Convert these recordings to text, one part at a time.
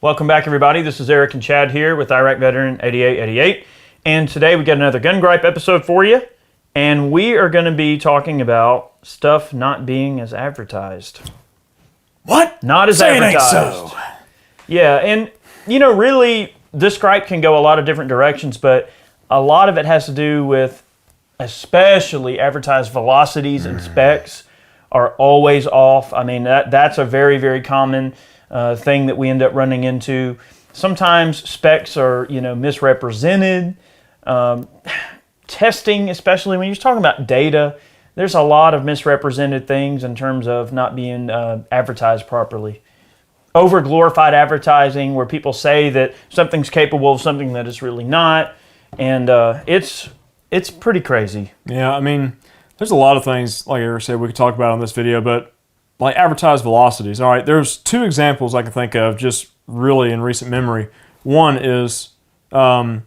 Welcome back, everybody. This is Eric and Chad here with Iraq Veteran 8888. And today we got another Gun Gripe episode for you. And we are going to be talking about stuff not being as advertised. What? Not as Say advertised. It ain't so. Yeah, and really, this gripe can go a lot of different directions, but a lot of it has to do with especially advertised velocities and specs are always off. I mean, that's a very, very common thing that we end up running into. Sometimes specs are, misrepresented. Testing, especially when you're talking about data, there's a lot of misrepresented things in terms of not being advertised properly. Over-glorified advertising where people say that something's capable of something that it's really not, and it's pretty crazy. Yeah, I mean, there's a lot of things, like Eric said, we could talk about on this video, but like advertised velocities. All right, there's two examples I can think of just really in recent memory. One is, and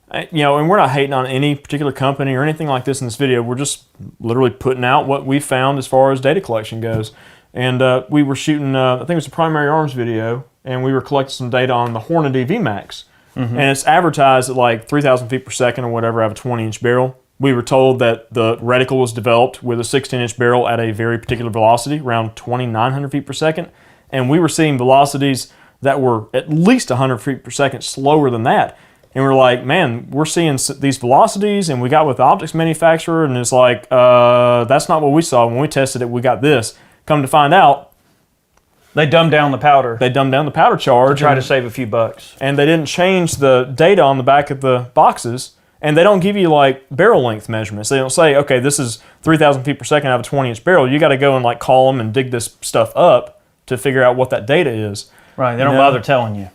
we're not hating on any particular company or anything like this in this video. We're just literally putting out what we found as far as data collection goes. And we were shooting, I think it was a primary arms video, and we were collecting some data on the Hornady VMAX. And it's advertised at like 3,000 feet per second or whatever out of a 20-inch barrel. We were told that the reticle was developed with a 16-inch barrel at a very particular velocity, around 2,900 feet per second. And we were seeing velocities that were at least 100 feet per second slower than that. And we're like, man, we're seeing these velocities, and we got with the optics manufacturer, and it's like, that's not what we saw. When we tested it, we got this. Come to find out, They dumbed down the powder. they dumbed down the powder charge. to try to save a few bucks. And they didn't change the data on the back of the boxes, and they don't give you like barrel length measurements. They don't say, okay, this is 3,000 feet per second out of a 20-inch barrel. You got to go and like call them and dig this stuff up to figure out what that data is. Right, they don't bother telling you.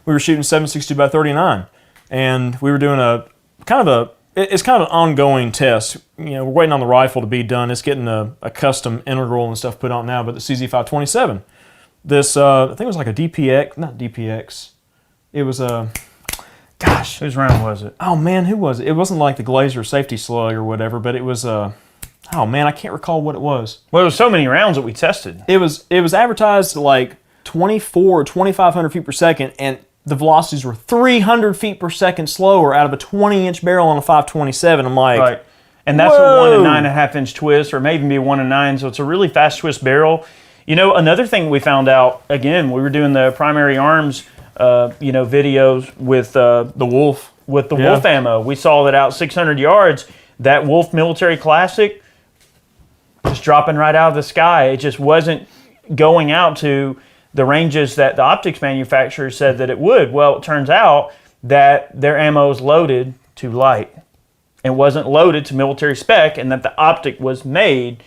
We were shooting 760 by 39, and we were doing it's kind of an ongoing test. We're waiting on the rifle to be done. It's getting a custom integral and stuff put on now, but the CZ527. This, I think it was like a DPX, not DPX. It was a, gosh. Whose round was it? Oh man, who was it? It wasn't like the Glazer safety slug or whatever, but it was, oh man, I can't recall what it was. Well, there was so many rounds that we tested. It was advertised like 24 or 2,500 feet per second, and the velocities were 300 feet per second slower out of a 20-inch barrel on a 527. I'm like, Right. And that's whoa. a 1 9.5 inch twist, or maybe be a 1 9, so it's a really fast twist barrel. Another thing we found out, again, we were doing the primary arms, videos with the Wolf. With the Wolf ammo. We saw that out 600 yards, that Wolf Military Classic just dropping right out of the sky. It just wasn't going out to the ranges that the optics manufacturer said that it would. Well, it turns out that their ammo is loaded too light. It wasn't loaded to military spec, and that the optic was made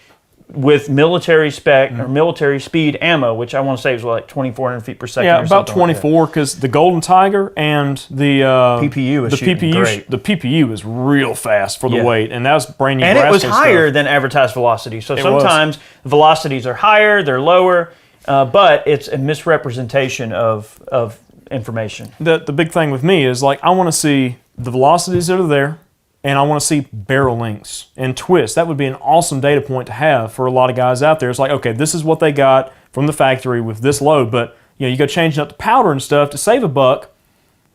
with military spec or military speed ammo, which I want to say was like 2,400 feet per second. Yeah, or about something 24, because the Golden Tiger and the PPU is great. The PPU is real fast for the weight, and that was brand new. And it was Brasco higher stuff. than advertised velocity. So It sometimes velocities are higher, they're lower, but it's a misrepresentation of information. The big thing with me is like I want to see the velocities that are there, and I want to see barrel lengths and twists. That would be an awesome data point to have for a lot of guys out there. It's like, okay, this is what they got from the factory with this load, but you go changing up the powder and stuff to save a buck,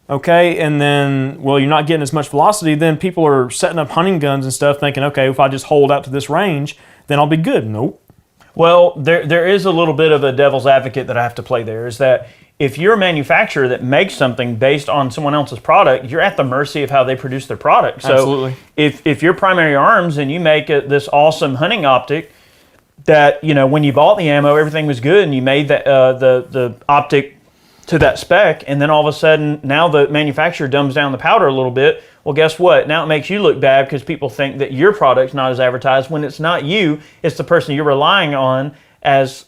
okay, and then, well, you're not getting as much velocity, then people are setting up hunting guns and stuff thinking, okay, if I just hold out to this range, then I'll be good. Nope. Well, there is a little bit of a devil's advocate that I have to play there, is that if you're a manufacturer that makes something based on someone else's product, you're at the mercy of how they produce their product. So Absolutely. if you're primary arms and you make this awesome hunting optic that, when you bought the ammo, everything was good, and you made the optic to that spec, and then all of a sudden now the manufacturer dumbs down the powder a little bit, well, guess what? Now it makes you look bad because people think that your product's not as advertised when it's not you, it's the person you're relying on as.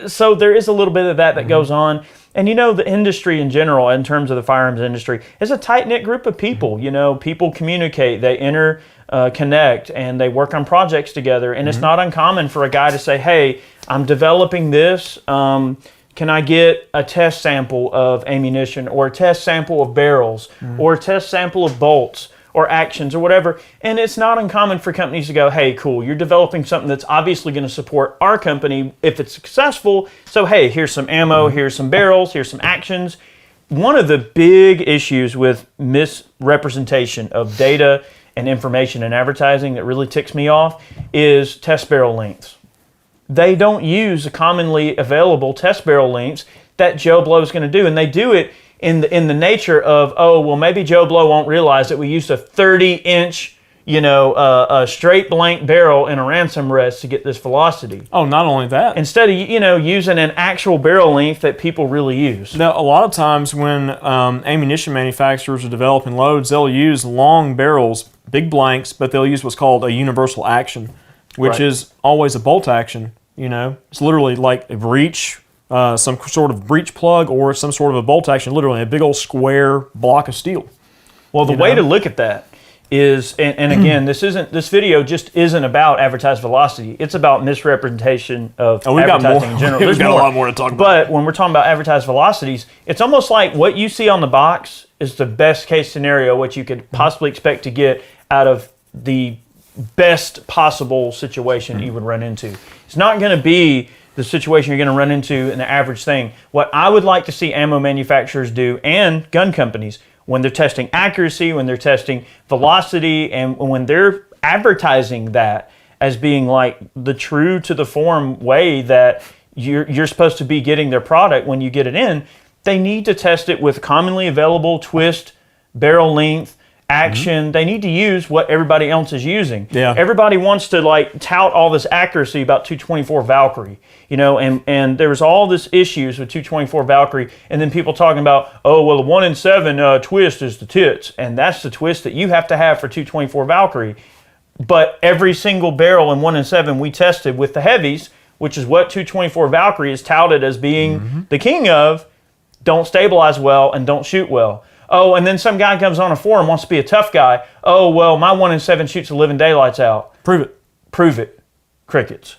So there is a little bit of that goes on. And the industry in general, in terms of the firearms industry, is a tight-knit group of people. People communicate, they interconnect, and they work on projects together. And it's not uncommon for a guy to say, hey, I'm developing this. Can I get a test sample of ammunition, or a test sample of barrels, or a test sample of bolts, or actions, or whatever? And it's not uncommon for companies to go, hey, cool, you're developing something that's obviously going to support our company if it's successful. So, hey, here's some ammo, here's some barrels, here's some actions. one of the big issues with misrepresentation of data and information in advertising that really ticks me off is test barrel lengths. They don't use the commonly available test barrel lengths that Joe Blow is going to do, and they do it in the nature of, oh, well, maybe Joe Blow won't realize that we used a 30-inch, a straight blank barrel in a ransom rest to get this velocity. Oh, not only that. Instead of, using an actual barrel length that people really use. Now, a lot of times when ammunition manufacturers are developing loads, they'll use long barrels, big blanks, but they'll use what's called a universal action, which is always a bolt action. It's literally like a breech, some sort of breech plug, or some sort of a bolt action, literally a big old square block of steel. Well, the way to look at that is, and again, this video just isn't about advertised velocity. It's about misrepresentation of advertising in general. We've got a lot more to talk about. But when we're talking about advertised velocities, it's almost like what you see on the box is the best case scenario, what you could possibly expect to get out of the best possible situation you would run into. It's not going to be the situation you're going to run into in the average thing. What I would like to see ammo manufacturers do, and gun companies, when they're testing accuracy, when they're testing velocity, and when they're advertising that as being like the true to the form way that you're supposed to be getting their product when you get it in, they need to test it with commonly available twist, barrel length, action. They need to use what everybody else is using. Yeah. Everybody wants to tout all this accuracy about 224 Valkyrie, and there was all this issues with 224 Valkyrie, and then people talking about, oh, well, the 1 in 7 twist is the tits, and that's the twist that you have to have for 224 Valkyrie. But every single barrel in 1 in 7 we tested with the heavies, which is what 224 Valkyrie is touted as being the king of, don't stabilize well and don't shoot well. Oh, and then some guy comes on a forum, wants to be a tough guy. Oh, well, my 1 in 7 shoots the living daylights out. Prove it. Prove it. Crickets.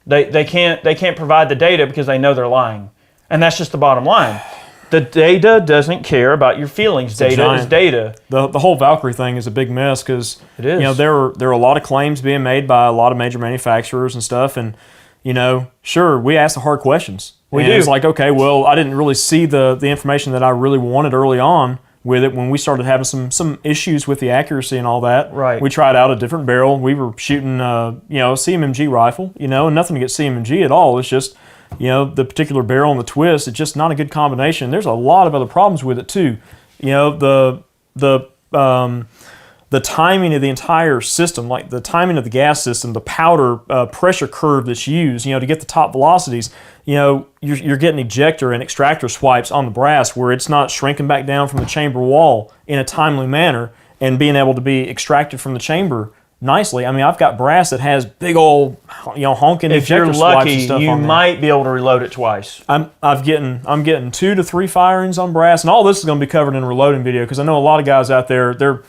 They can't provide the data because they know they're lying. And that's just the bottom line. The data doesn't care about your feelings. Data is data. The whole Valkyrie thing is a big mess because there are a lot of claims being made by a lot of major manufacturers and stuff, and sure, we ask the hard questions. We do. do. It's like, okay, well, I didn't really see the information that I really wanted early on with it when we started having some issues with the accuracy and all that. Right. We tried out a different barrel. We were shooting, a CMMG rifle, and nothing against CMMG at all. It's just, the particular barrel and the twist, it's just not a good combination. There's a lot of other problems with it too. The timing of the entire system, like the timing of the gas system, the powder pressure curve that's used, to get the top velocities, you're getting ejector and extractor swipes on the brass where it's not shrinking back down from the chamber wall in a timely manner and being able to be extracted from the chamber nicely. I mean, I've got brass that has big old, honking ejector swipes and stuff on there. If you're lucky, you might be able to reload it twice. I'm getting 2 to 3 firings on brass, and all this is going to be covered in a reloading video because I know a lot of guys out there, they're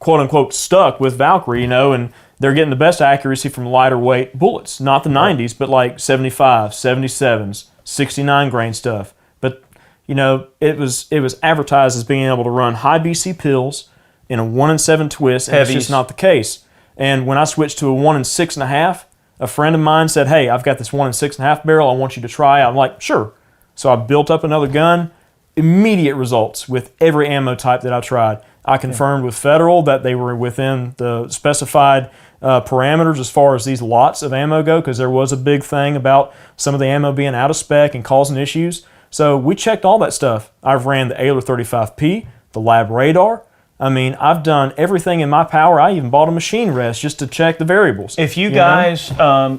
quote-unquote stuck with Valkyrie, and they're getting the best accuracy from lighter weight bullets. Not the 90s, but like 75s, 77s, 69 grain stuff. But, it was advertised as being able to run high BC pills in a 1 in 7 twist, and it's just not the case. And when I switched to a 1 in 6.5, a friend of mine said, hey, I've got this 1 in 6.5 barrel I want you to try out. I'm like, sure. So I built up another gun. Immediate results with every ammo type that I tried. I confirmed with Federal that they were within the specified parameters as far as these lots of ammo go, because there was a big thing about some of the ammo being out of spec and causing issues. So we checked all that stuff. I've ran the Ailer 35P, the Lab Radar. I mean, I've done everything in my power. I even bought a machine rest just to check the variables. If you guys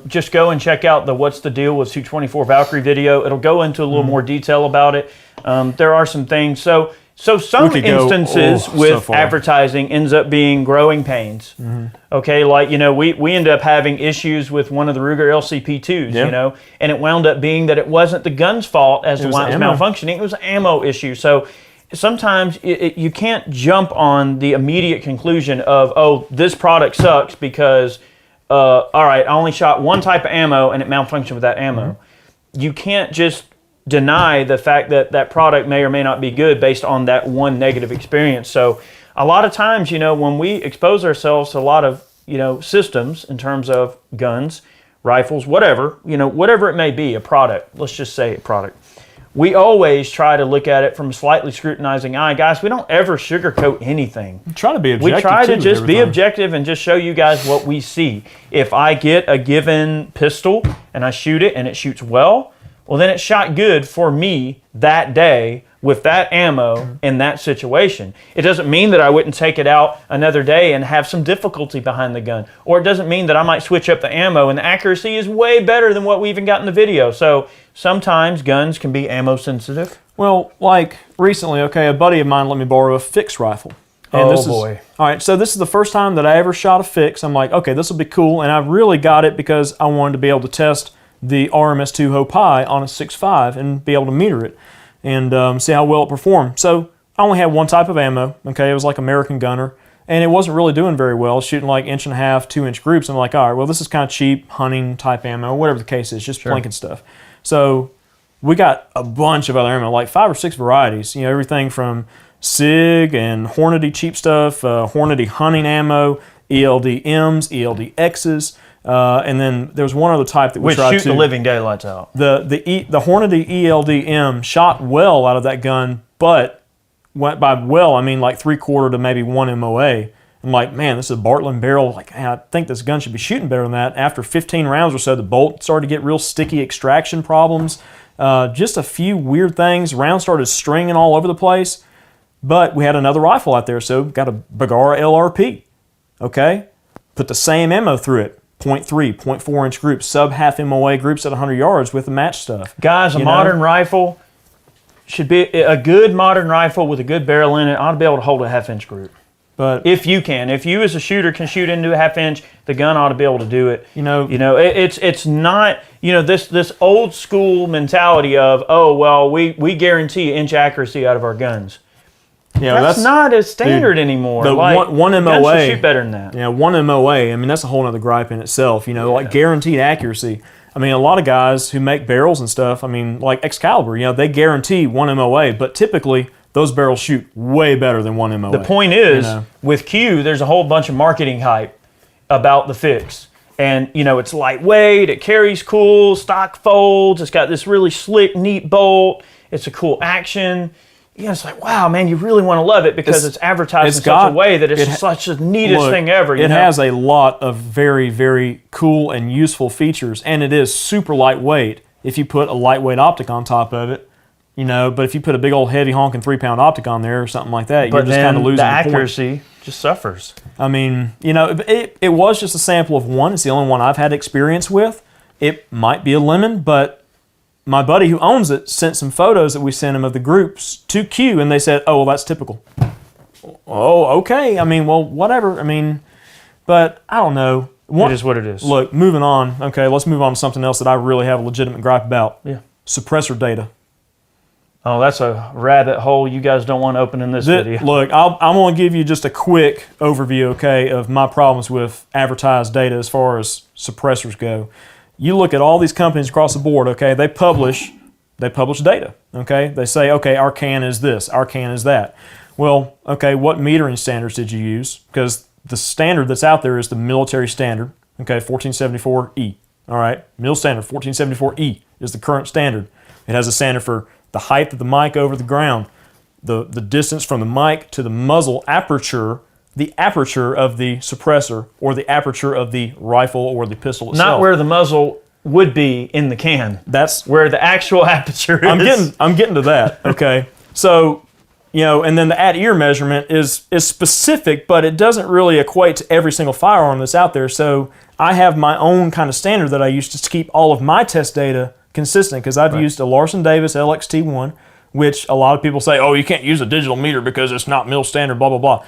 just go and check out the What's the Deal with 224 Valkyrie video, it'll go into a little more detail about it. There are some things. So some instances with advertising ends up being growing pains. Okay, like, we ended up having issues with one of the Ruger LCP2s, and it wound up being that it wasn't the gun's fault as to why it was malfunctioning. It was an ammo issue. So sometimes you can't jump on the immediate conclusion of, oh, this product sucks because, all right, I only shot one type of ammo and it malfunctioned with that ammo. You can't just deny the fact that that product may or may not be good based on that one negative experience. So a lot of times, when we expose ourselves to a lot of, systems in terms of guns, rifles, whatever, whatever it may be, a product, let's just say a product. we always try to look at it from a slightly scrutinizing eye. Guys, we don't ever sugarcoat anything. Try to be objective. We try to just be objective and just show you guys what we see. If I get a given pistol and I shoot it and it shoots well, well, then it shot good for me that day with that ammo in that situation. It doesn't mean that I wouldn't take it out another day and have some difficulty behind the gun. Or it doesn't mean that I might switch up the ammo and the accuracy is way better than what we even got in the video. So sometimes guns can be ammo sensitive. Well, like recently, okay, a buddy of mine let me borrow a fixed rifle. And boy. All right, so this is the first time that I ever shot a fix. I'm like, okay, this will be cool. And I really got it because I wanted to be able to test the RMS2 Hopai on a 6.5 and be able to meter it and see how well it performed. So I only had one type of ammo, okay? It was like American Gunner, and it wasn't really doing very well, shooting like 1.5-inch, 2-inch groups. I'm like, all right, well, this is kind of cheap hunting type ammo, whatever the case is, just blinking stuff. So we got a bunch of other ammo, like 5 or 6 varieties, you know, everything from SIG and Hornady cheap stuff, Hornady hunting ammo, ELD M's, ELD X's, and then there was one other type that we tried to... Which shoot the living daylights out. The Hornady ELD M shot well out of that gun, but by well, I mean like 3/4 to maybe 1 MOA. I'm like, man, this is a Bartlein barrel. Like, man, I think this gun should be shooting better than that. After 15 rounds or so, the bolt started to get real sticky extraction problems. Just a few weird things. Rounds started stringing all over the place. But we had another rifle out there, so got a Bergara LRP. Okay? Put the same ammo through it. 0.3, 0.4-inch groups, sub-half MOA groups at 100 yards with the match stuff. Guys, a modern rifle should be a good modern rifle with a good barrel in it. Ought to be able to hold a half-inch group. But if you can, if you as a shooter can shoot into a half-inch, the gun ought to be able to do it. It's not this old school mentality of, oh well, we guarantee inch accuracy out of our guns. Yeah, that's not as standard anymore. The like, one MOA guns should shoot better than that. Yeah, 1 MOA. I mean, that's a whole other gripe in itself. Like guaranteed accuracy. I mean, a lot of guys who make barrels and stuff. I mean, like Excalibur. They guarantee 1 MOA, but typically those barrels shoot way better than 1 MOA. The point is, with Q, there's a whole bunch of marketing hype about the fix. And, it's lightweight, it carries cool, stock folds, it's got this really slick, neat bolt, it's a cool action. It's like, wow, man, you really want to love it because it's advertised in such a way that it's such the neatest thing ever. It has a lot of very, very cool and useful features, and it is super lightweight if you put a lightweight optic on top of it. But if you put a big old heavy honking 3-pound optic on there or something like that, you're just kind of losing the accuracy just suffers. I mean, it was just a sample of one. It's the only one I've had experience with. It might be a lemon, but my buddy who owns it sent some photos that we sent him of the groups to Q, and they said, oh, well, that's typical. Oh, okay. I mean, well, whatever. I mean, but I don't know. It is what it is. Look, moving on. Okay, let's move on to something else that I really have a legitimate gripe about. Yeah. Suppressor data. Oh, that's a rabbit hole you guys don't want to open in this video. Look, I'm going to give you just a quick overview, okay, of my problems with advertised data as far as suppressors go. You look at all these companies across the board, okay, they publish data, okay? They say, okay, our can is this, our can is that. Well, okay, what metering standards did you use? Because the standard that's out there is the military standard, okay, 1474E, all right? Mil standard 1474E is the current standard. It has a standard for the height of the mic over the ground, the distance from the mic to the muzzle aperture, the aperture of the suppressor, or the aperture of the rifle or the pistol itself. Not where the muzzle would be in the can. That's where the actual aperture is. I'm getting to that, okay? So, and then the at-ear measurement is specific, but it doesn't really equate to every single firearm that's out there. So I have my own kind of standard that I use to keep all of my test data consistent, because I've used a Larson Davis LXT1, which a lot of people say, oh, you can't use a digital meter because it's not mil standard, blah, blah, blah.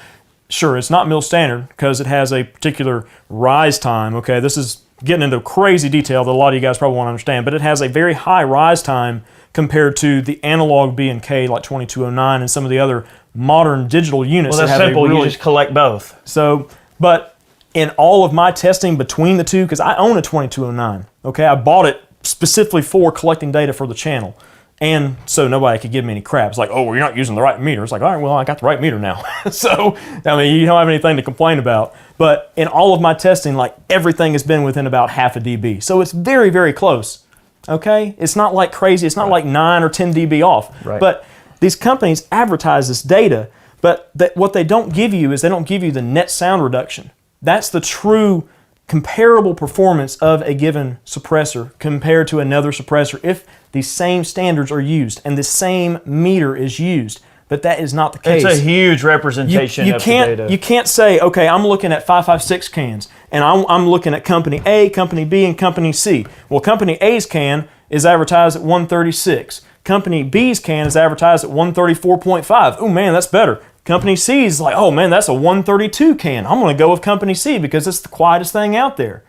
Sure, it's not mil standard because it has a particular rise time, okay? This is getting into crazy detail that a lot of you guys probably won't understand, but it has a very high rise time compared to the analog B&K like 2209 and some of the other modern digital units. Well, that's simple. You just collect both. So, but in all of my testing between the two, because I own a 2209, okay? I bought it specifically for collecting data for the channel. And so nobody could give me any crap. It's like, oh, well, you're not using the right meter. It's like, all right, well, I got the right meter now. So, I mean, you don't have anything to complain about. But in all of my testing, like, everything has been within about half a dB. So it's very, very close. Okay, it's not like crazy. It's not like 9 or 10 dB off. Right. But these companies advertise this data, but what they don't give you is they don't give you the net sound reduction. That's the true comparable performance of a given suppressor compared to another suppressor if the same standards are used and the same meter is used. But that is not the case. It's a huge representation of the data. You can't say, okay, I'm looking at 556 cans, and I'm looking at company A, company B, and company C. Well, company A's can is advertised at 136. Company B's can is advertised at 134.5. Oh man, that's better. Company C is like, oh man, that's a 132 can. I'm going to go with company C because it's the quietest thing out there.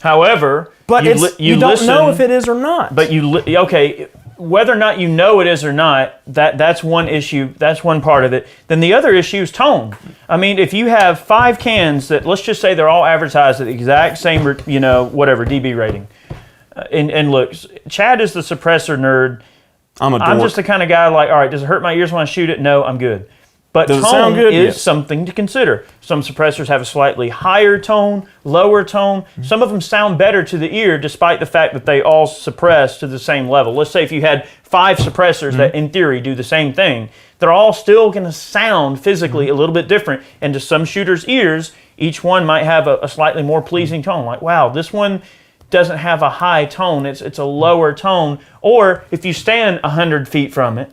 However, but you don't know if it is or not. But okay, whether or not you know it is or not, that's one issue. That's one part of it. Then the other issue is tone. I mean, if you have 5 cans that, let's just say they're all advertised at the exact same, whatever dB rating. And look, Chad is the suppressor nerd. I'm just the kind of guy like, all right, does it hurt my ears when I shoot it? No, I'm good. But tone is something to consider. Some suppressors have a slightly higher tone, lower tone. Some of them sound better to the ear despite the fact that they all suppress to the same level. Let's say if you had 5 suppressors that in theory do the same thing, they're all still going to sound physically a little bit different. And to some shooters' ears, each one might have a slightly more pleasing tone. Like, wow, this one doesn't have a high tone, it's a lower tone. Or if you stand 100 feet from it,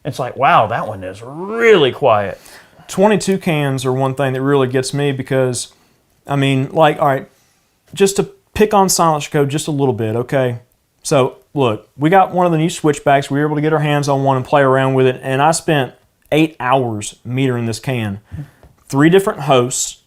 it's like, wow, that one is really quiet. 22 cans are one thing that really gets me because, I mean, like, all right, just to pick on Silencer Code just a little bit, okay? So, look, we got one of the new switchbacks. We were able to get our hands on one and play around with it, and I spent 8 hours metering this can. 3 different hosts,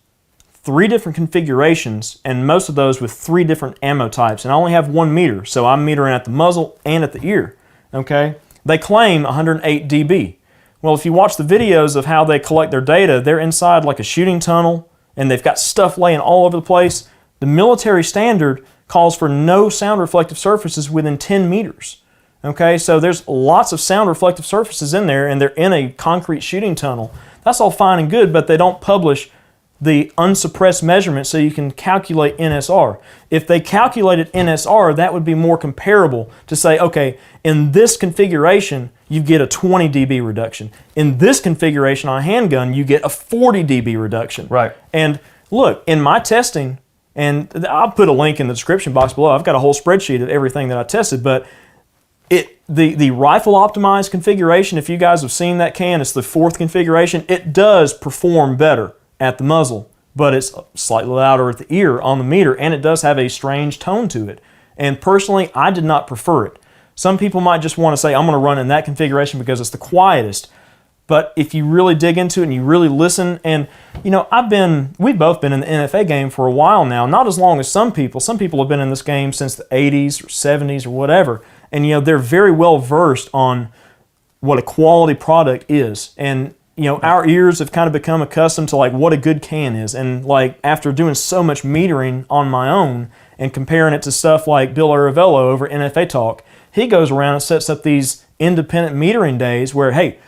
3 different configurations, and most of those with 3 different ammo types. And I only have 1 meter, so I'm metering at the muzzle and at the ear, okay? They claim 108 dB. Well, if you watch the videos of how they collect their data, they're inside like a shooting tunnel, and they've got stuff laying all over the place. The military standard calls for no sound reflective surfaces within 10 meters. Okay, so there's lots of sound reflective surfaces in there, and they're in a concrete shooting tunnel. That's all fine and good, but they don't publish the unsuppressed measurement so you can calculate NSR. If they calculated NSR, that would be more comparable to say, okay, in this configuration, you get a 20 dB reduction. In this configuration on a handgun, you get a 40 dB reduction. Right. And look, in my testing, and I'll put a link in the description box below, I've got a whole spreadsheet of everything that I tested, but the rifle optimized configuration, if you guys have seen that can, it's the 4th configuration, it does perform better at the muzzle, but it's slightly louder at the ear on the meter, and it does have a strange tone to it. And personally, I did not prefer it. Some people might just want to say, I'm going to run in that configuration because it's the quietest. But if you really dig into it and you really listen, and you know, we've both been in the NFA game for a while now, not as long as some people. Some people have been in this game since the 80s or 70s or whatever. And you know, they're very well versed on what a quality product is. And you know, our ears have kind of become accustomed to like what a good can is. And like after doing so much metering on my own and comparing it to stuff like Bill Aravello over NFA Talk, he goes around and sets up these independent metering days where, hey,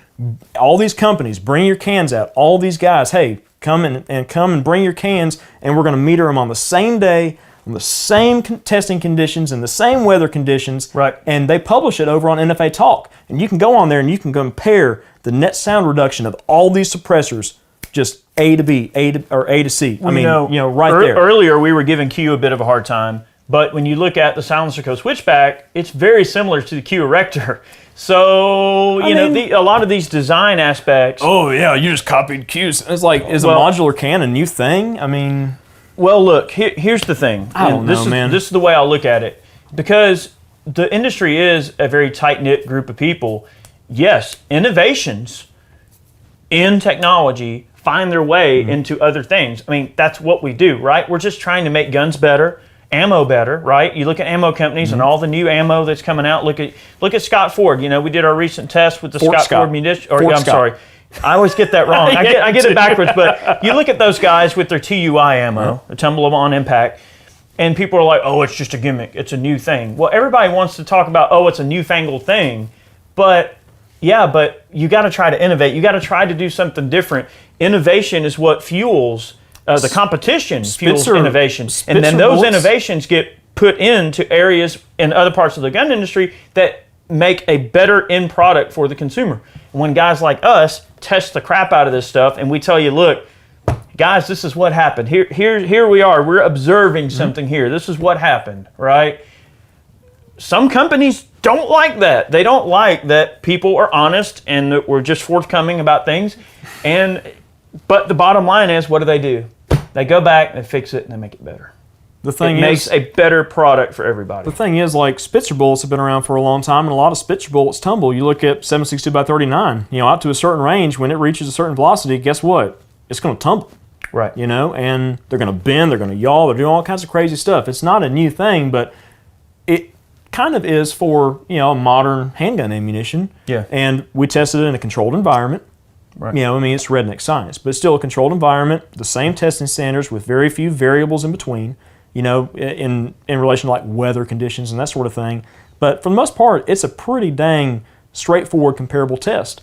all these companies, bring your cans out. All these guys, hey, come and bring your cans, and we're going to meter them on the same day, on the same testing conditions and the same weather conditions. Right. And they publish it over on NFA Talk. And you can go on there and you can compare the net sound reduction of all these suppressors, just A to B, A to C. Well, right there. Earlier we were giving Q a bit of a hard time, but when you look at the Silencer Code switchback, it's very similar to the Q Erector. So, a lot of these design aspects... Oh, yeah, you just copied Qs. It's like, is a modular can a new thing? I mean... Well, look, here's the thing. I don't know, man. This is the way I'll look at it. Because the industry is a very tight-knit group of people. Yes, innovations in technology find their way into other things. I mean, that's what we do, right? We're just trying to make guns better, ammo better, right? You look at ammo companies and all the new ammo that's coming out. Look at Scott Ford. You know, we did our recent test with the Scott Ford munition. I'm sorry. I always get that wrong. I get it backwards. But you look at those guys with their TUI ammo, the tumble on impact, and people are like, oh, it's just a gimmick. It's a new thing. Well, everybody wants to talk about, oh, it's a newfangled thing. But you got to try to innovate. You got to try to do something different. Innovation is what fuels the competition, fuels innovation. And then those innovations get put into areas in other parts of the gun industry that make a better end product for the consumer. When guys like us test the crap out of this stuff and we tell you, look, guys, this is what happened. Here we are. We're observing something here. This is what happened, right? Some companies don't like that. They don't like that people are honest and that we're just forthcoming about things. But the bottom line is, what do? They go back, they fix it, and they make it better. The thing it makes is, a better product for everybody. The thing is, like, Spitzer bullets have been around for a long time, and a lot of Spitzer bullets tumble. You look at 7.62 by 39, out to a certain range, when it reaches a certain velocity, guess what? It's going to tumble. Right. And they're going to bend, they're going to yaw, they're doing all kinds of crazy stuff. It's not a new thing, but it kind of is for, modern handgun ammunition. Yeah. And we tested it in a controlled environment. Right. It's redneck science, but still a controlled environment, the same testing standards with very few variables in between, in relation to like weather conditions and that sort of thing. But for the most part, it's a pretty dang straightforward comparable test,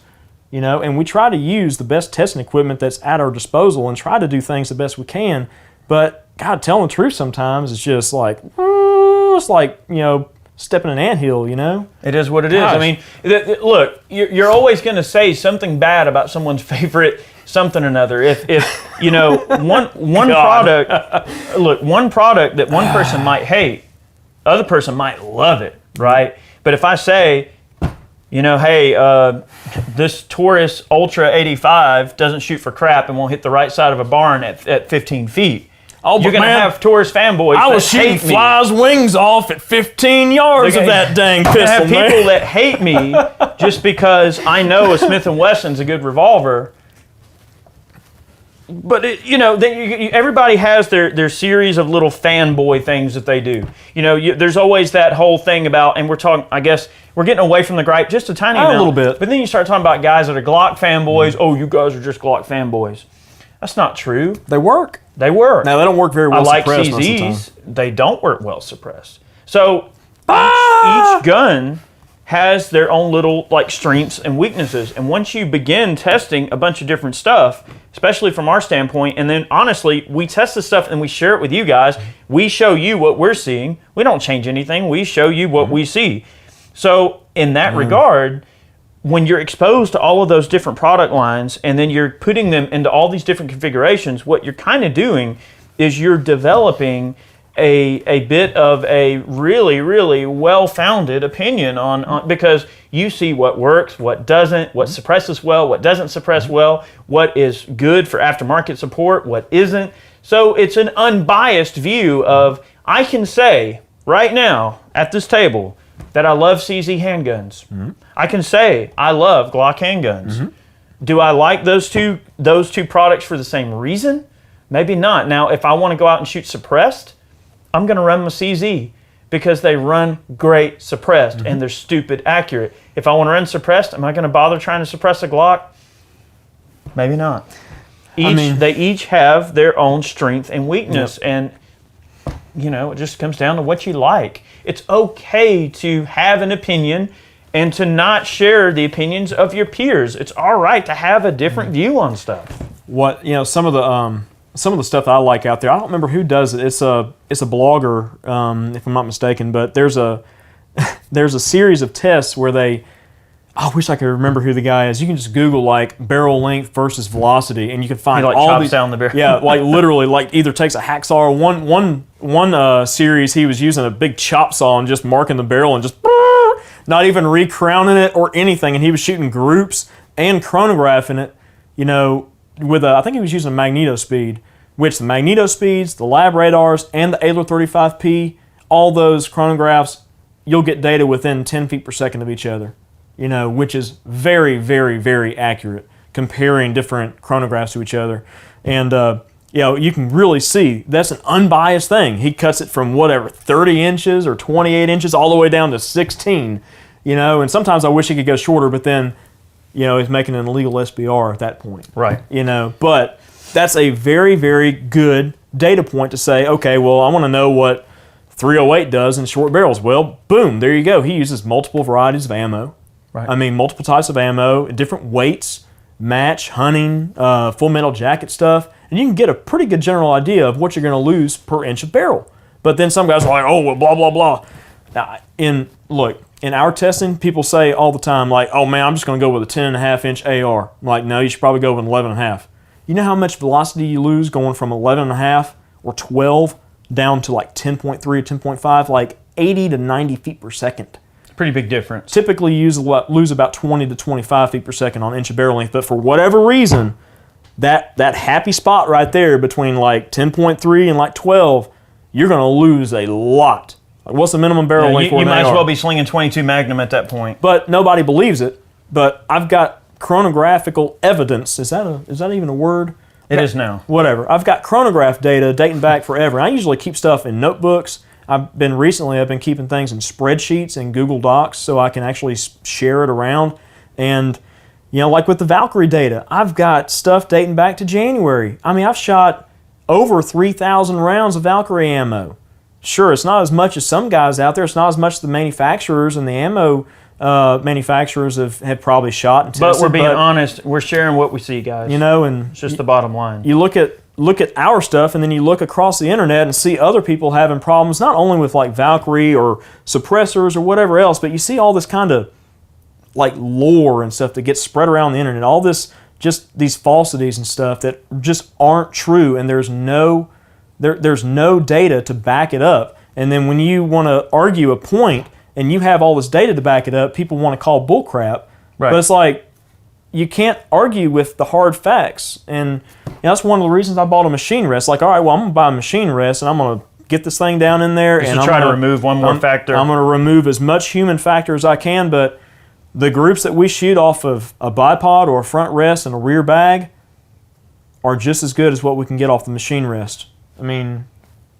and we try to use the best testing equipment that's at our disposal and try to do things the best we can. But God, telling the truth sometimes is just like, stepping an anthill, It is what it is. I mean, look, you're always going to say something bad about someone's favorite something or another. If one product, one product that one person might hate, other person might love it, right? But if I say, hey, this Taurus Ultra 85 doesn't shoot for crap and won't hit the right side of a barn at 15 feet. Oh, you're going to have Taurus fanboys I was shooting flies' wings off at 15 yards of that dang pistol, I have people that hate me just because I know a Smith & Wesson's a good revolver. But, everybody has their series of little fanboy things that they do. There's always that whole thing about, and we're talking, I guess, we're getting away from the gripe just a tiny amount. A little bit. But then you start talking about guys that are Glock fanboys. Oh, you guys are just Glock fanboys. That's not true. They work. They work. Now, they don't work very well suppressed most of the time. CZs, they don't work well suppressed. So each gun has their own little strengths and weaknesses. And once you begin testing a bunch of different stuff, especially from our standpoint, and then honestly, we test this stuff and we share it with you guys. We show you what we're seeing. We don't change anything. We show you what we see. So in that regard, when you're exposed to all of those different product lines and then you're putting them into all these different configurations, what you're kind of doing is you're developing a bit of a really, really well-founded opinion on because you see what works, what doesn't, what suppresses well, what doesn't suppress well, what is good for aftermarket support, what isn't. So it's an unbiased view of, I can say right now at this table that I love CZ handguns. Mm-hmm. I can say I love Glock handguns. Mm-hmm. Do I like those two products for the same reason? Maybe not. Now, if I want to go out and shoot suppressed, I'm going to run my CZ because they run great suppressed and they're stupid accurate. If I want to run suppressed, am I going to bother trying to suppress a Glock? Maybe not. They each have their own strength and weakness, and it just comes down to what you like. It's okay to have an opinion and to not share the opinions of your peers. It's all right to have a different view on stuff. What some of the stuff I like out there, I don't remember who does it. It's a blogger, if I'm not mistaken, but there's a series of tests where I wish I could remember who the guy is. You can just Google barrel length versus velocity, and you can find all these. Down the barrel. Yeah, literally, either takes a hacksaw or one series he was using a big chop saw and just marking the barrel and just not even recrowning it or anything, and he was shooting groups and chronographing it. With I think he was using a magneto speed, which the magneto speeds, the lab radars, and the ALER 35P, all those chronographs, you'll get data within 10 feet per second of each other. Which is very, very, very accurate comparing different chronographs to each other. And, you can really see that's an unbiased thing. He cuts it from 30 inches or 28 inches all the way down to 16, and sometimes I wish he could go shorter, but then, he's making an illegal SBR at that point. Right. But that's a very, very good data point to say, okay, well, I want to know what 308 does in short barrels. Well, boom, there you go. He uses multiple varieties of ammo. Right. Multiple types of ammo, different weights, match, hunting, full metal jacket stuff, and you can get a pretty good general idea of what you're going to lose per inch of barrel But then some guys are like, oh, well, blah, blah, blah. Now, in our testing, people say all the time, like, oh, man, I'm just going to go with a 10.5-inch AR. I'm like, no, you should probably go with an 11.5. You know how much velocity you lose going from 11.5 or 12 down to like 10.3 or 10.5? Like 80 to 90 feet per second. It's a pretty big difference. Typically, you lose about 20 to 25 feet per second on inch of barrel length. But for whatever reason, that happy spot right there between like 10.3 and like 12, you're going to lose a lot. Like, what's the minimum barrel length for an You might AR? as well be slinging 22 Magnum at that point. But nobody believes it. But I've got chronographical evidence. Is that even a word? It is now. Whatever. I've got chronograph data dating back forever. I usually keep stuff in notebooks. I've been keeping things in spreadsheets and Google Docs so I can actually share it around. And, you know, like with the Valkyrie data, I've got stuff dating back to January. I mean, I've shot over 3,000 rounds of Valkyrie ammo. Sure, it's not as much as some guys out there. It's not as much as the manufacturers and the ammo manufacturers have probably shot and tested. But we're being honest. We're sharing what we see, guys. You know, and it's just the bottom line. You look at our stuff, and then you look across the internet and see other people having problems, not only with like Valkyrie or suppressors or whatever else, but you see all this kind of like lore and stuff that gets spread around the internet. All this, just these falsities and stuff that just aren't true, and there's no data to back it up. And then when you want to argue a point and you have all this data to back it up, people want to call bullcrap. Right. But it's like, you can't argue with the hard facts. And you know, that's one of the reasons I bought a machine rest. Like, all right, well, I'm going to buy a machine rest and I'm going to get this thing down in there. Just and to try to remove one more factor. I'm going to remove as much human factor as I can, but the groups that we shoot off of a bipod or a front rest and a rear bag are just as good as what we can get off the machine rest. I mean,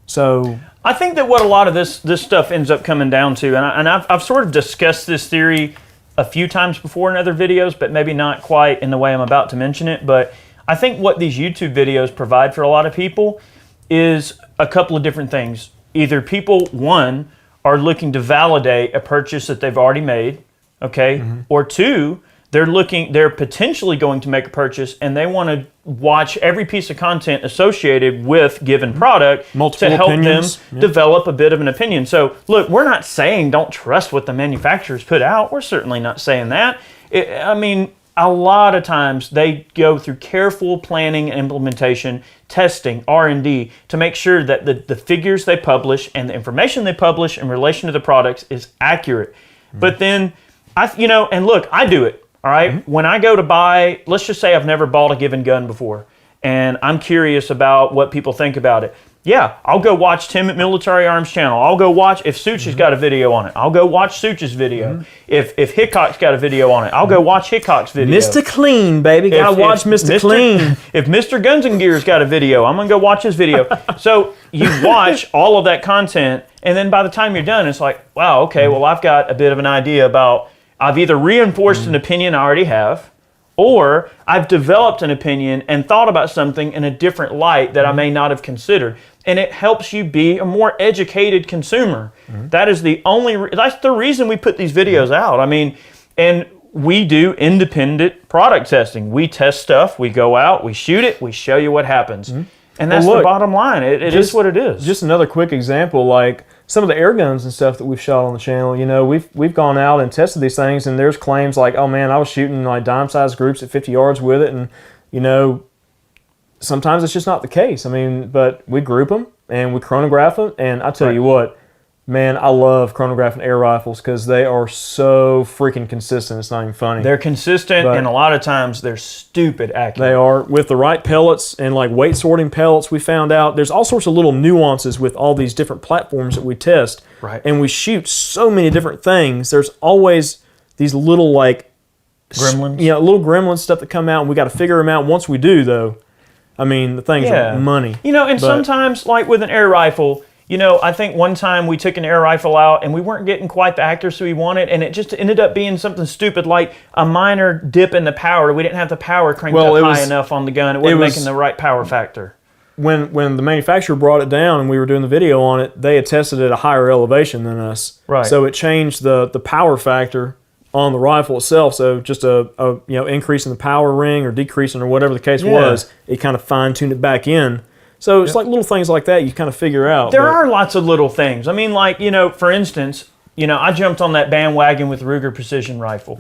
so I think that what a lot of this stuff ends up coming down to, and I've sort of discussed this theory a few times before in other videos, but maybe not quite in the way I'm about to mention it, but I think what these YouTube videos provide for a lot of people is a couple of different things. Either people, one, are looking to validate a purchase that they've already made, okay? Mm-hmm. Or two, they're potentially going to make a purchase and they want to watch every piece of content associated with given product multiple to help opinions. them develop a bit of an opinion. So look, we're not saying don't trust what the manufacturers put out. We're certainly not saying that. I mean, a lot of times they go through careful planning and implementation, testing, R&D to make sure that the figures they publish and the information they publish in relation to the products is accurate. Mm-hmm. But then, and look, I do it. All right, mm-hmm. When I go to buy, let's just say I've never bought a given gun before, and I'm curious about what people think about it. Yeah, I'll go watch Tim at Military Arms channel. I'll go watch, if Such has got a video on it, I'll go watch Such's video. Mm-hmm. If Hickok's got a video on it, I'll go watch Hickok's video. Mr. Clean, baby, gotta watch Mr. Clean. If Mr. Guns and Gear's got a video, I'm gonna go watch his video. So you watch all of that content, and then by the time you're done, it's like, wow, okay, well I've got a bit of an idea about, I've either reinforced an opinion I already have, or I've developed an opinion and thought about something in a different light that I may not have considered. And it helps you be a more educated consumer. Mm-hmm. That is that's the reason we put these videos out. I mean, and we do independent product testing. We test stuff, we go out, we shoot it, we show you what happens. Mm-hmm. And that's the bottom line. It is what it is. Just another quick example, like some of the air guns and stuff that we've shot on the channel, you know, we've gone out and tested these things, and there's claims like, oh man, I was shooting like dime-sized groups at 50 yards with it, and you know, sometimes it's just not the case. I mean, but we group them and we chronograph them, and I tell you what, man, I love chronographing air rifles because they are so freaking consistent. It's not even funny. They're consistent, and a lot of times they're stupid accurate. They are. With the right pellets and like weight sorting pellets, we found out there's all sorts of little nuances with all these different platforms that we test. Right. And we shoot so many different things. There's always these little like gremlins. Little gremlin stuff that come out, and we got to figure them out. Once we do, though, I mean, the things are money. And sometimes, like with an air rifle, I think one time we took an air rifle out and we weren't getting quite the accuracy we wanted, and it just ended up being something stupid like a minor dip in the power. We didn't have the power cranked up high enough on the gun. It wasn't making the right power factor. When the manufacturer brought it down and we were doing the video on it, they had tested at a higher elevation than us. Right. So it changed the power factor on the rifle itself. So just a increase in the power ring or decreasing or whatever the case was, it kind of fine-tuned it back in. So it's like little things like that you kind of figure out. There are lots of little things. I mean, like, for instance, I jumped on that bandwagon with Ruger Precision Rifle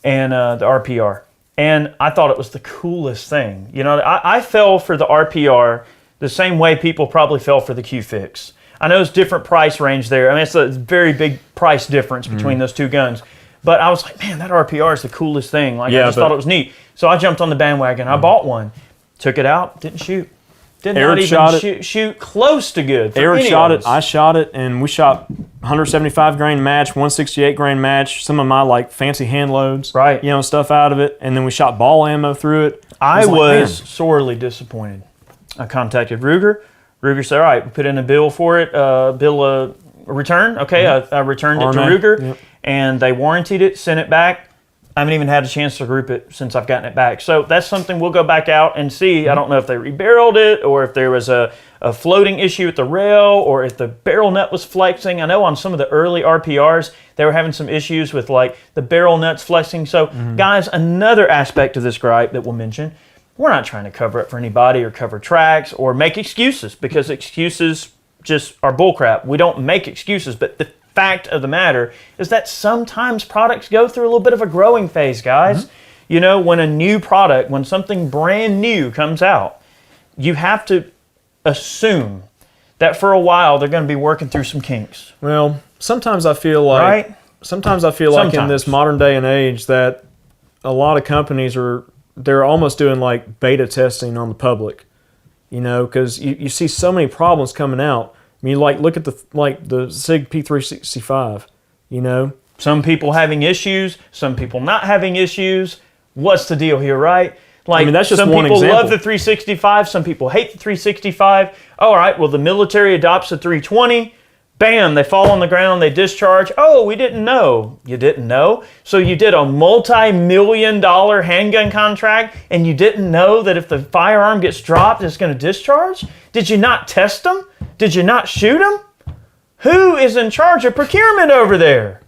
and the RPR. And I thought it was the coolest thing. I fell for the RPR the same way people probably fell for the Q-Fix. I know it's different price range there. I mean, it's a very big price difference between those two guns. But I was like, man, that RPR is the coolest thing. Like, I just thought it was neat. So I jumped on the bandwagon. I bought one. Took it out. Didn't shoot. Did not even shoot close to good. Eric shot it. I shot it. And we shot 175 grain match, 168 grain match, some of my like fancy hand loads. Right. Stuff out of it. And then we shot ball ammo through it. I was sorely disappointed. I contacted Ruger. Ruger said, all right, we put in a bill for it, bill of return. Okay, I returned it to Ruger, and they warrantied it, sent it back. I haven't even had a chance to group it since I've gotten it back. So that's something we'll go back out and see. I don't know if they rebarreled it or if there was a floating issue with the rail or if the barrel nut was flexing. I know on some of the early RPRs, they were having some issues with like the barrel nuts flexing. So guys, another aspect of this gripe that we'll mention, we're not trying to cover it for anybody or cover tracks or make excuses, because excuses just are bullcrap. We don't make excuses, but the fact of the matter is that sometimes products go through a little bit of a growing phase, guys. When a new product, when something brand new comes out, you have to assume that for a while they're going to be working through some kinks. Well, sometimes I feel like in this modern day and age that a lot of companies they're almost doing like beta testing on the public, because you see so many problems coming out. I mean, like look at the SIG P365, Some people having issues, some people not having issues. What's the deal here, right? Like, I mean, that's just some people love the 365, some people hate the 365. All right, well, the military adopts the 320. Bam, they fall on the ground, they discharge. Oh, we didn't know. You didn't know? So you did a multi-million-dollar handgun contract and you didn't know that if the firearm gets dropped, it's going to discharge? Did you not test them? Did you not shoot them? Who is in charge of procurement over there?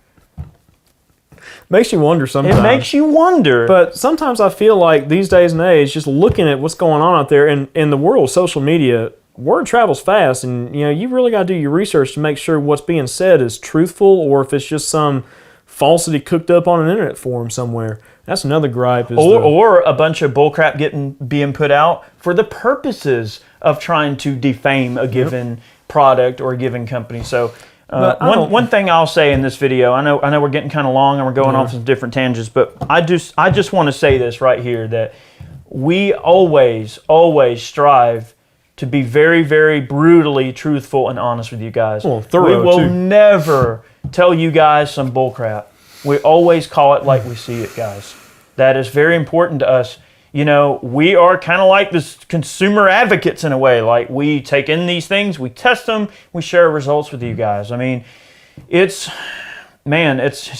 Makes you wonder sometimes. It makes you wonder. But sometimes I feel like these days and age, just looking at what's going on out there in the world of social media, word travels fast, and you really got to do your research to make sure what's being said is truthful or if it's just some falsity cooked up on an internet forum somewhere. That's another gripe. Or a bunch of bullcrap being put out for the purposes of trying to defame a given product or a given company. So one thing I'll say in this video, I know we're getting kind of long and we're going off some different tangents, but I just want to say this right here, that we always strive to be very, very brutally truthful and honest with you guys. Well, thorough, we will never tell you guys some bullcrap. We always call it like we see it, guys. That is very important to us. We are kind of like this consumer advocates in a way. Like, we take in these things, we test them, we share results with you guys. I mean, it's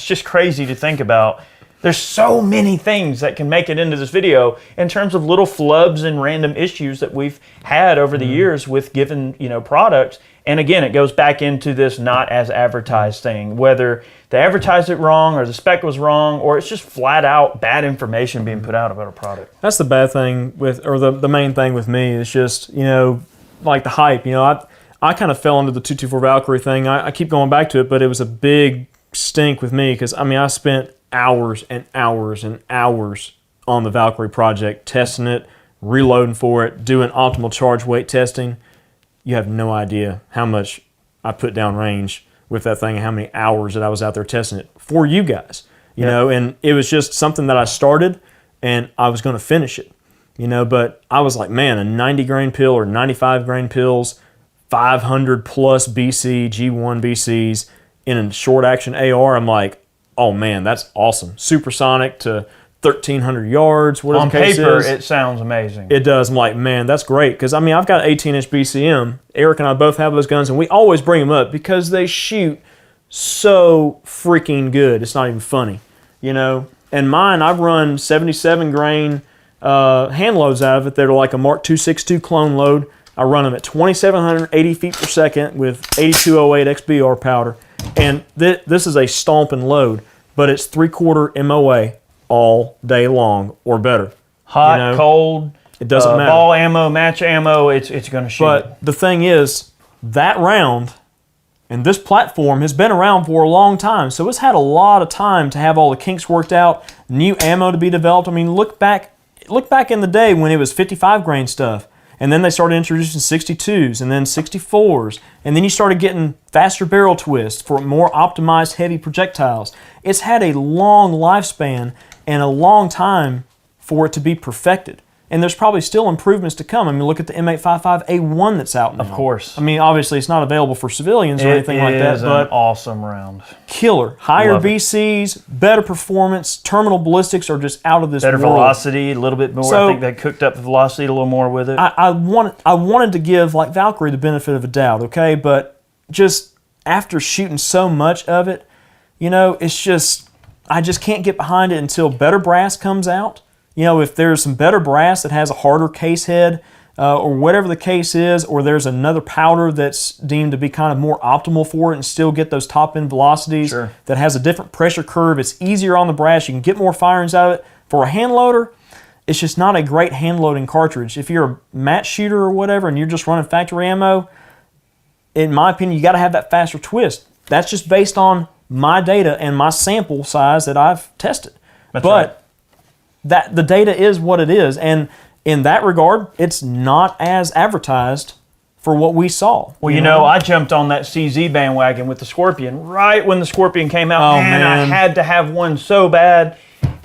just crazy to think about. There's so many things that can make it into this video in terms of little flubs and random issues that we've had over the years with given, products. And again, it goes back into this not as advertised thing, whether they advertised it wrong or the spec was wrong, or it's just flat out bad information being put out about a product. That's the bad thing the main thing with me is just, like the hype. I kind of fell into the 224 Valkyrie thing. I keep going back to it, but it was a big stink with me because, I spent hours and hours and hours on the Valkyrie project, testing it, reloading for it, doing optimal charge weight testing. You have no idea how much I put down range with that thing and how many hours that I was out there testing it for you guys. You know, and it was just something that I started and I was going to finish it. But I was like, man, a 90 grain pill or 95 grain pills, 500 plus BC, G1 BCs in a short action AR, I'm like, oh man, that's awesome. Supersonic to 1,300 yards, whatever on the case paper, is. it sounds amazing. It does. I'm like, man, that's great. Because, I've got 18-inch BCM. Eric and I both have those guns, and we always bring them up because they shoot so freaking good. It's not even funny, And mine, I've run 77 grain hand loads out of it. They're like a Mark 262 clone load. I run them at 2,780 feet per second with 8208 XBR powder. And this is a stomping load, but it's 3/4 MOA all day long or better. Hot, cold, It doesn't matter. Ball ammo, match ammo, it's going to shoot. But the thing is, that round and this platform has been around for a long time, so it's had a lot of time to have all the kinks worked out, new ammo to be developed. I mean, look back in the day when it was 55 grain stuff, and then they started introducing 62s and then 64s, and then you started getting faster barrel twists for more optimized heavy projectiles. It's had a long lifespan and a long time for it to be perfected. And there's probably still improvements to come. I mean, look at the M855A1 that's out now. Of course. I mean, obviously it's not available for civilians or anything like that, It is but an awesome round. killer. Higher Love it. VCs, better performance, terminal ballistics are just out of this Better world. velocity, a little bit more. So- I think they cooked up the velocity a little more with it. I wanted to give, like Valkyrie, the benefit of a doubt, okay? But just after shooting so much of it, you know, it's just, I just can't get behind it until better brass comes out. You know, if there's some better brass that has a harder case head, or whatever the case is, or there's another powder that's deemed to be kind of more optimal for it and still get those top end velocities, Sure. that has a different pressure curve, it's easier on the brass, you can get more firings out of it. For a hand loader, it's just not a great hand loading cartridge. If you're a match shooter or whatever and you're just running factory ammo, in my opinion, you got to have that faster twist. That's just based on my data and my sample size that I've tested. That's but right. that the data is what it is, and in that regard, it's not as advertised for what we saw. Well, you know, I jumped on that CZ bandwagon with the Scorpion right when the Scorpion came out. Oh, man. I had to have one so bad.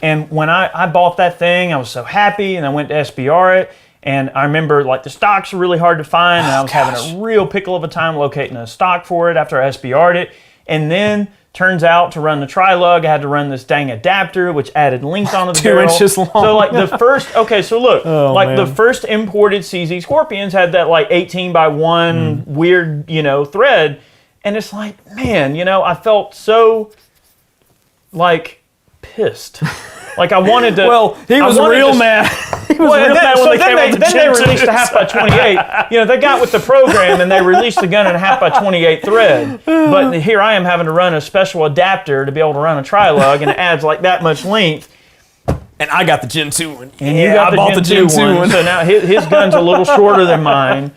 And when I bought that thing, I was so happy, and I went to SBR it. And I remember, like, the stocks were really hard to find, and I was having a real pickle of a time locating a stock for it after I SBR'd it. And then, turns out, to run the tri-lug, I had to run this dang adapter, which added length onto the 2 barrel. inches long. So, like, the first, okay, so look, man. the first imported CZ Scorpions had that, like, 18 by 1 weird, you know, thread. And it's like, man, you know, I felt so, like, pissed. Like, I wanted to... Well, he was real mad. He was real mad when they came out with the then they Gen released 2s. a half by 28. You know, they got with the program and they released the gun in a half by 28 thread. But here I am having to run a special adapter to be able to run a tri-lug, and it adds like that much length. And I got the Gen 2 one. And you got I bought the Gen 2 one. So now his gun's a little shorter than mine.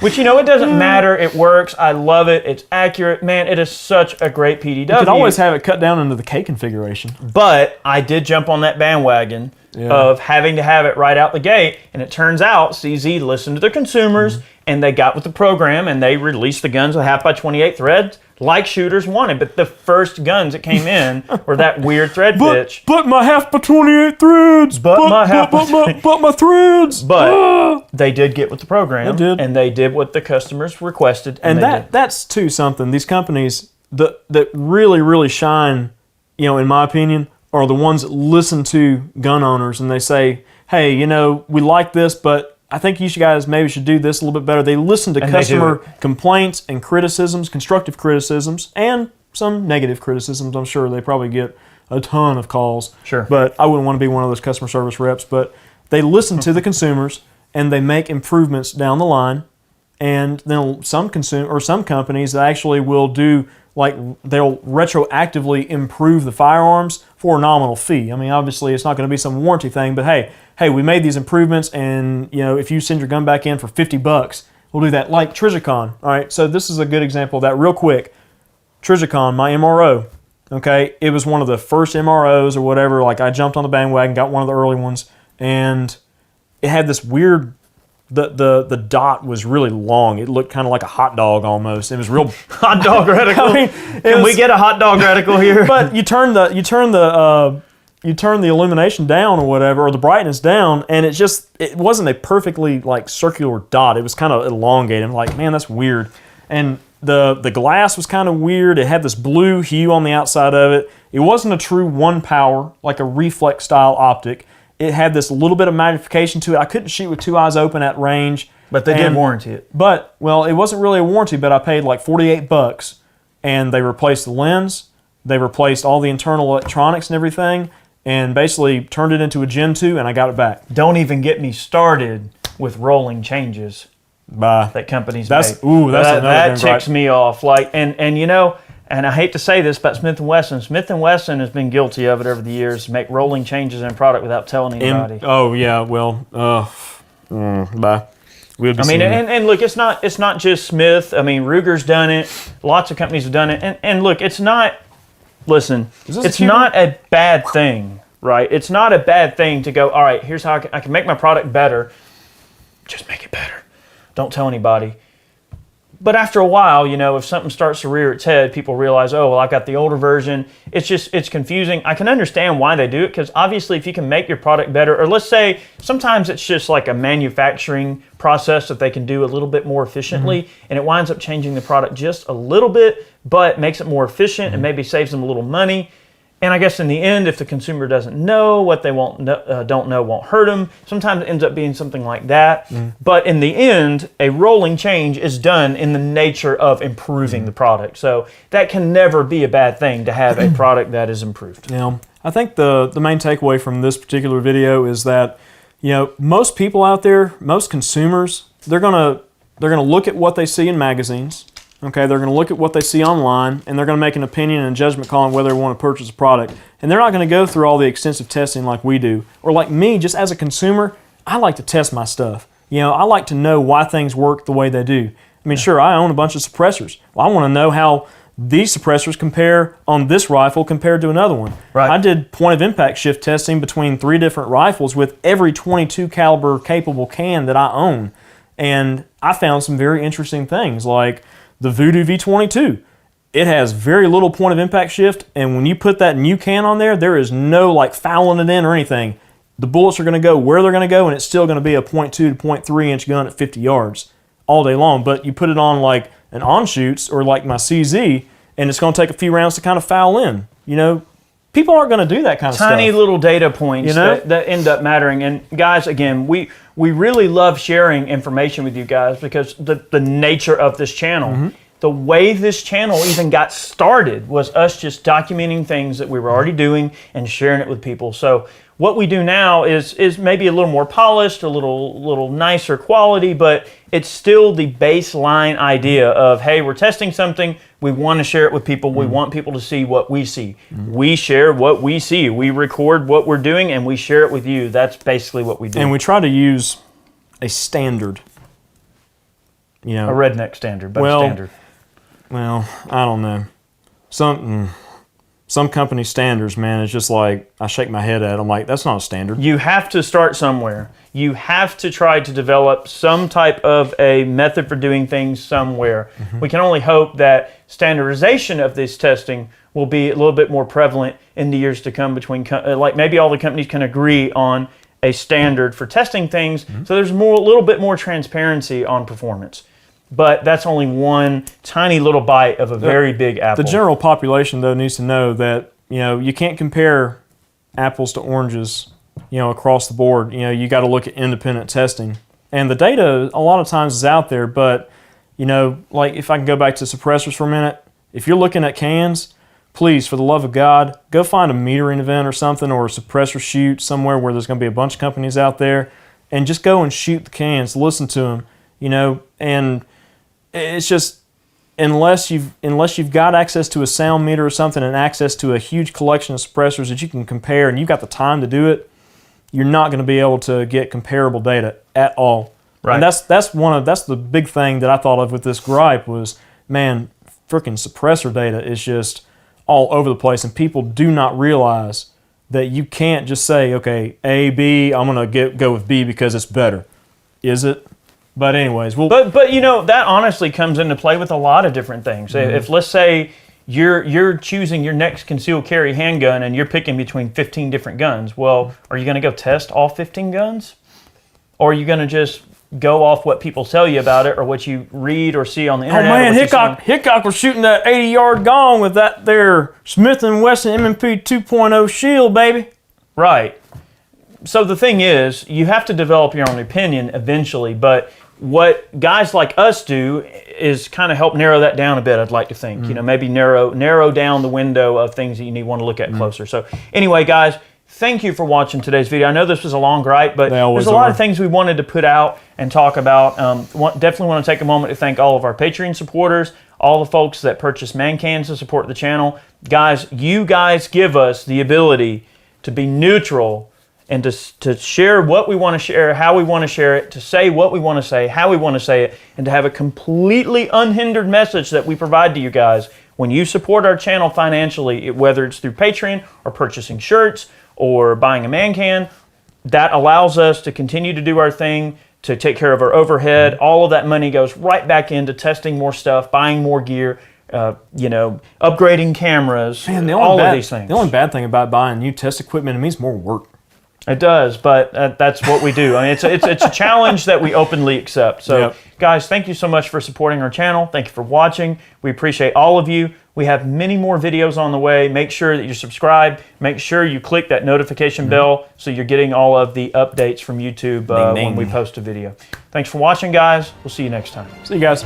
Which, you know, it doesn't matter. It works. I love it. It's accurate. Man, it is such a great PDW. You could always have it cut down into the K configuration. But I did jump on that bandwagon of having to have it right out the gate. And it turns out CZ listened to their consumers, and they got with the program, and they released the guns with half by 28 threads like shooters wanted. But the first guns that came in were that weird thread pitch. But my half by 28 threads. But my threads. But they did get with the program. They did. And they did what the customers requested. And they did. that's too something. These companies that really, really shine, you know, in my opinion, are the ones that listen to gun owners and they say, hey, you know, we like this, but I think you guys maybe should do this a little bit better. They listen to customer complaints and criticisms, constructive criticisms, and some negative criticisms. I'm sure they probably get a ton of calls. Sure. But I wouldn't want to be one of those customer service reps. But they listen to the consumers and they make improvements down the line. And then some companies that actually will do, like, they'll retroactively improve the firearms for a nominal fee. I mean, obviously it's not going to be some warranty thing, but hey, we made these improvements, and you know, if you send your gun back in for $50, we'll do that. Like Trijicon, all right. So this is a good example of that. Real quick, Trijicon, my MRO. Okay, it was one of the first MROs or whatever. Like, I jumped on the bandwagon, got one of the early ones, and it had this weird. The dot was really long. It looked kind of like a hot dog almost. It was real hot dog reticle. I mean, Can we get a hot dog reticle here? But you turn the illumination down or whatever, or the brightness down, and it wasn't a perfectly like circular dot. It was kind of elongated. I'm like, man, that's weird. And the glass was kind of weird. It had this blue hue on the outside of it. It wasn't a true one power, like a reflex style optic. It had this little bit of magnification to it. I couldn't shoot with two eyes open at range. But they did warranty it. But, well, it wasn't really a warranty, but I paid like $48, and they replaced the lens, they replaced all the internal electronics and everything, and basically turned it into a Gen 2, and I got it back. Don't even get me started with rolling changes that companies make. That ticks me off. Like, and you know, and I hate to say this about Smith & Wesson. Smith & Wesson has been guilty of it over the years, make rolling changes in a product without telling anybody. Oh, yeah, well, bye. We'll be I mean, seeing you. and look, it's not just Smith. I mean, Ruger's done it. Lots of companies have done it. And look, it's not. Listen, it's not a bad thing, right? It's not a bad thing to go. All right, here's how I can make my product better. Just make it better. Don't tell anybody. But after a while, you know, if something starts to rear its head, people realize, oh, well, I've got the older version. It's confusing. I can understand why they do it, because obviously if you can make your product better, or let's say sometimes it's just like a manufacturing process that they can do a little bit more efficiently, and it winds up changing the product just a little bit, but makes it more efficient and maybe saves them a little money. And I guess in the end, if the consumer doesn't know what they don't know won't hurt them. Sometimes it ends up being something like that. But in the end, a rolling change is done in the nature of improving the product. So that can never be a bad thing to have a product that is improved. Yeah, I think the main takeaway from this particular video is that, you know, most people out there, most consumers, they're gonna look at what they see in magazines. Okay, they're going to look at what they see online, and they're going to make an opinion and a judgment call on whether they want to purchase a product. And they're not going to go through all the extensive testing like we do. Or like me, just as a consumer, I like to test my stuff. You know, I like to know why things work the way they do. I mean, sure, I own a bunch of suppressors. Well, I want to know how these suppressors compare on this rifle compared to another one. Right. I did point of impact shift testing between 3 different rifles with every .22 caliber capable can that I own. And I found some very interesting things, like the Voodoo V22. It has very little point of impact shift, and when you put that new can on there, there is no like fouling it in or anything. The bullets are going to go where they're going to go, and it's still going to be a .2 to .3 inch gun at 50 yards all day long. But you put it on like an on-shoots or like my CZ, and it's going to take a few rounds to kind of foul in. You know, people aren't going to do that kind of stuff. Tiny little data points, you know, that end up mattering. And guys, again, we really love sharing information with you guys because the nature of this channel. The way this channel even got started was us just documenting things that we were already doing and sharing it with people. So what we do now is maybe a little more polished, a little nicer quality, but it's still the baseline idea of, hey, we're testing something, we want to share it with people, we want people to see what we see. We share what we see. We record what we're doing and we share it with you. That's basically what we do. And we try to use a standard. You know, a redneck standard, but a standard. Well, I don't know. Some company standards, man, it's just like, I shake my head at it. I'm like, that's not a standard. You have to start somewhere. You have to try to develop some type of a method for doing things somewhere. We can only hope that standardization of this testing will be a little bit more prevalent in the years to come between, like maybe all the companies can agree on a standard for testing things, so there's a little bit more transparency on performance. But that's only one tiny little bite of a very big apple. The general population, though, needs to know that, you know, you can't compare apples to oranges, you know, across the board. You know, you got to look at independent testing. And the data, a lot of times, is out there. But, you know, like if I can go back to suppressors for a minute, if you're looking at cans, please, for the love of God, go find a metering event or something, or a suppressor shoot somewhere where there's going to be a bunch of companies out there, and just go and shoot the cans, listen to them, you know, and it's just, unless you've got access to a sound meter or something and access to a huge collection of suppressors that you can compare and you've got the time to do it, you're not going to be able to get comparable data at all. Right. And that's the big thing that I thought of with this gripe was, man, freaking suppressor data is just all over the place, and people do not realize that you can't just say, okay, A, B, I'm going to go with B because it's better. Is it? But anyways, but you know, that honestly comes into play with a lot of different things. If let's say you're choosing your next concealed carry handgun and you're picking between 15 different guns, well, are you going to go test all 15 guns? Or are you going to just go off what people tell you about it or what you read or see on the internet? Oh man, Hickok was shooting that 80-yard gong with that there Smith & Wesson M&P 2.0 shield, baby. Right. So the thing is, you have to develop your own opinion eventually, but what guys like us do is kind of help narrow that down a bit, I'd like to think. You know, maybe narrow down the window of things that you want to look at closer. So anyway, guys, thank you for watching today's video. I know this was a long gripe, but there's a lot of things we wanted to put out and talk about. Definitely want to take a moment to thank all of our Patreon supporters, all the folks that purchase man cans to support the channel. Guys, you guys give us the ability to be neutral and to share what we want to share, how we want to share it, to say what we want to say, how we want to say it, and to have a completely unhindered message that we provide to you guys. When you support our channel financially, whether it's through Patreon or purchasing shirts or buying a man can, that allows us to continue to do our thing, to take care of our overhead. All of that money goes right back into testing more stuff, buying more gear, upgrading cameras, all of these things. The only bad thing about buying new test equipment, it means more work. It does, but that's what we do. I mean, it's a challenge that we openly accept. So, guys, thank you so much for supporting our channel. Thank you for watching. We appreciate all of you. We have many more videos on the way. Make sure that you're subscribed. Make sure you click that notification bell so you're getting all of the updates from YouTube when we post a video. Thanks for watching, guys. We'll see you next time. See you guys.